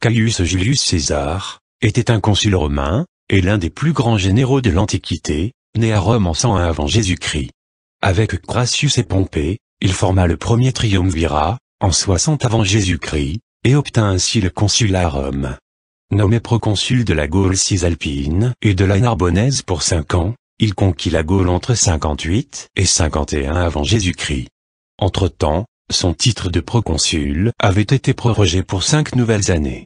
Caius Julius César, était un consul romain, et l'un des plus grands généraux de l'Antiquité, né à Rome en 101 avant Jésus-Christ. Avec Crassus et Pompée, il forma le premier triumvirat, en 60 avant Jésus-Christ, et obtint ainsi le consulat à Rome. Nommé proconsul de la Gaule cisalpine et de la Narbonnaise pour 5 ans, il conquit la Gaule entre 58 et 51 avant Jésus-Christ. Entre-temps, son titre de proconsul avait été prorogé pour 5 nouvelles années.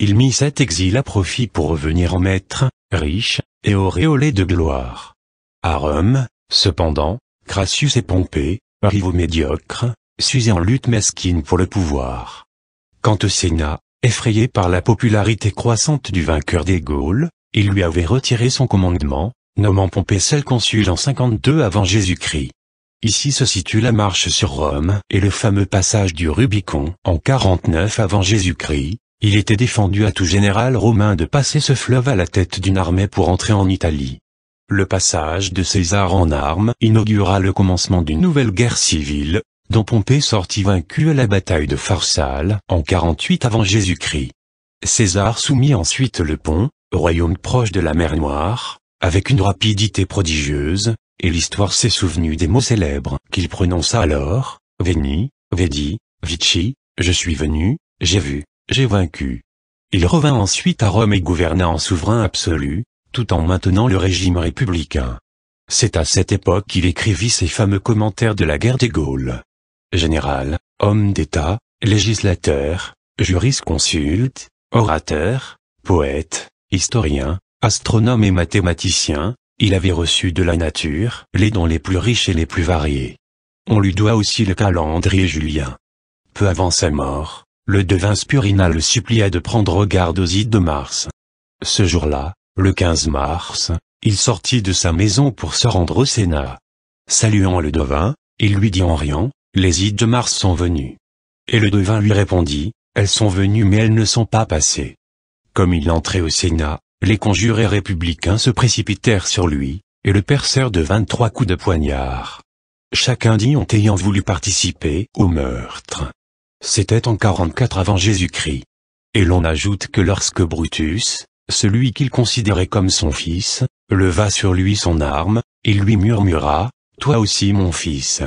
Il mit cet exil à profit pour revenir en maître, riche, et auréolé de gloire. À Rome, cependant, Crassus et Pompée, rivaux médiocres, s'usaient en lutte mesquine pour le pouvoir. Quant au Sénat, effrayé par la popularité croissante du vainqueur des Gaules, il lui avait retiré son commandement, nommant Pompée seul consul en 52 avant Jésus-Christ. Ici se situe la marche sur Rome et le fameux passage du Rubicon en 49 avant Jésus-Christ. Il était défendu à tout général romain de passer ce fleuve à la tête d'une armée pour entrer en Italie. Le passage de César en armes inaugura le commencement d'une nouvelle guerre civile, dont Pompée sortit vaincu à la bataille de Pharsale en 48 avant Jésus-Christ. César soumit ensuite le Pont, royaume proche de la mer Noire, avec une rapidité prodigieuse, et l'histoire s'est souvenue des mots célèbres qu'il prononça alors, Veni, Vedi, Vici, je suis venu, j'ai vu, j'ai vaincu. Il revint ensuite à Rome et gouverna en souverain absolu, tout en maintenant le régime républicain. C'est à cette époque qu'il écrivit ses fameux commentaires de la guerre des Gaules. Général, homme d'État, législateur, jurisconsulte, orateur, poète, historien, astronome et mathématicien, il avait reçu de la nature les dons les plus riches et les plus variés. On lui doit aussi le calendrier julien. Peu avant sa mort, le devin Spurina le supplia de prendre garde aux ides de Mars. Ce jour-là, le 15 mars, il sortit de sa maison pour se rendre au Sénat. Saluant le devin, il lui dit en riant, « Les ides de Mars sont venues. » Et le devin lui répondit, « Elles sont venues mais elles ne sont pas passées. » Comme il entrait au Sénat, les conjurés républicains se précipitèrent sur lui, et le percèrent de 23 coups de poignard. Chacun d'eux ayant voulu participer au meurtre. C'était en 44 avant Jésus-Christ. Et l'on ajoute que lorsque Brutus, celui qu'il considérait comme son fils, leva sur lui son arme, il lui murmura, « Toi aussi mon fils. »